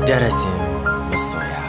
Darasin masoya.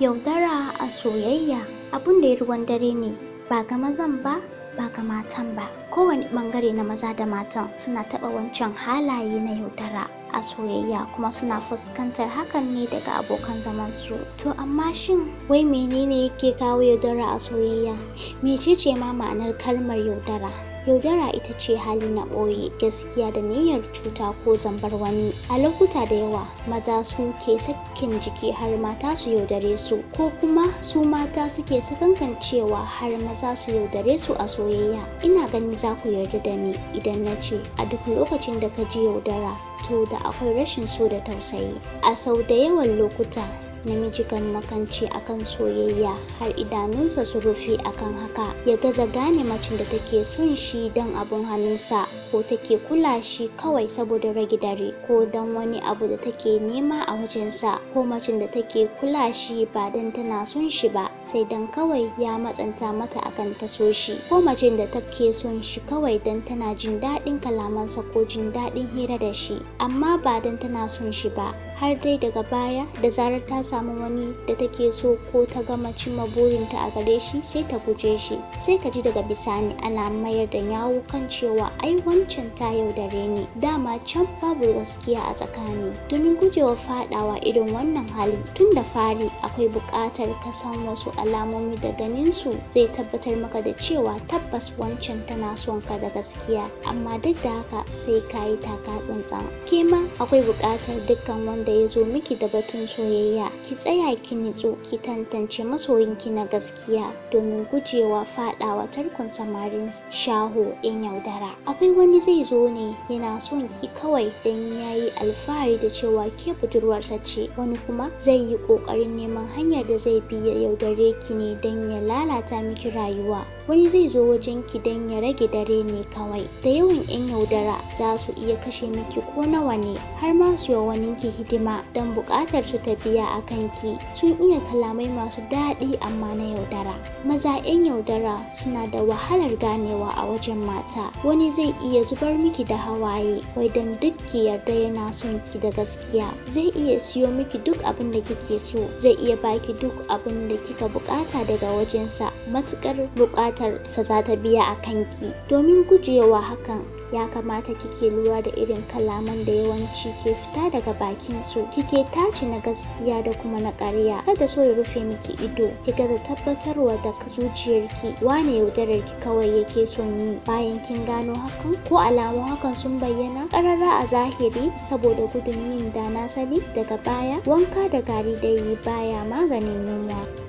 Yaudara a soyayya abun da ya ruwan dare ne, ba ga mazan ba, ba ga matan ba. Kowane ɓangare na maza da matan suna taɓa wancan halaye na yaudara a soyayya, kuma suna fuskantar hakan ne daga abokan zamansu. To amma shin wai menene yake kawo yaudara a soyayya? Mecece ma ma'anar kalmar yaudara? Yaudara ita ce hali na ɓoye gaskiya da niyyar cuta ko zambar wani. A lokuta da yawa maza su ke sakin jiki har mata su yaudare su, ko kuma su mata suke sakankancewa har maza su yaudare su a soyayya. Ina ganin za ku yarda da ni idan na ce a duk lokacin da ka ji yaudara to da akwai rashin so da tausayi. A sau da yawan lokuta namiji kan makance akan soyayya har idanunsa su rufe akan haka, ya gaza gane macen da take son shi don abun hannunsa, ko take kula shi kawai saboda rage dare, ko don wani abu da take nema a wajensa, ko macen da take kula shi ba don tana son shi ba sai don kawai ya matsanta mata akan ta so shi, ko macen da take son shi kawai don tana jin daɗin kalamansa ko jin daɗin hira da shi, amma ba don tana son shi ba. Har dai daga baya da zarar ta samu wani da take so ko ta gama cimma burinta a gare shi sai ta guje shi, sai ka ji daga bisani ana mayar da yawo kan cewa ai wancan ta yaudare ni, dama can babu gaskiya a tsakani. Domin gujewa fadawa irin wannan hali, tun da fari akwai buƙatar ka san wasu alamomi da ganin su zai tabbatar maka da cewa tabbas wancan tana son ka da gaskiya, amma duk da haka sai ka yi taka tsantsan. Ke ma akwai buƙatar dukkan wanda da ya zo miki da batun soyayya ki tsaya ki nitsu ki tantance masoyinki na gaskiya domin gujewa fadawa tarkon samarin shaho yan yaudara. Akwai wani zai zo ne yana son ki kawai dan yayi alfahari da cewa ke budurwarsa ce, wani kuma zai yi kokarin neman hanyar da zai bi ya yaudare ki ne dan ya lalata miki rayuwa, wani zai zo wajen ki dan ya rage dare ne kawai. Da yawan yan yaudara za su iya kashe miki ko nawa ne, har ma su yi wani ki hidima don buƙatar su ta biya a kanki. Sun iya kalamai masu daɗi amma na yaudara. Maza 'yan yaudara suna da wahalar ganewa a wajen mata. Wani zai iya zubar miki da hawaye wai don duk ki yarda yana son ki da gaskiya. Zai iya siyo miki duk abin da kike so, zai iya baki duk abin da kika buƙata daga wajensa matuƙar buƙatar sa za ta biya a kanki. Domin gujewa hakan ya kamata kike lura da irin kalaman da yawanci ke fita daga bakin su, kike tace na gaskiya da kuma na ƙarya. Kada so ya rufe miki ido, ki gaza tabbatarwa da zuciyarki wane yaudarar ki kawai yake son yi. Bayan kin gano hakan ko alamun hakan sun bayyana ƙarara a zahiri, saboda gudun yin da na sani daga baya, wanka da gari dai baya maganin yunwa.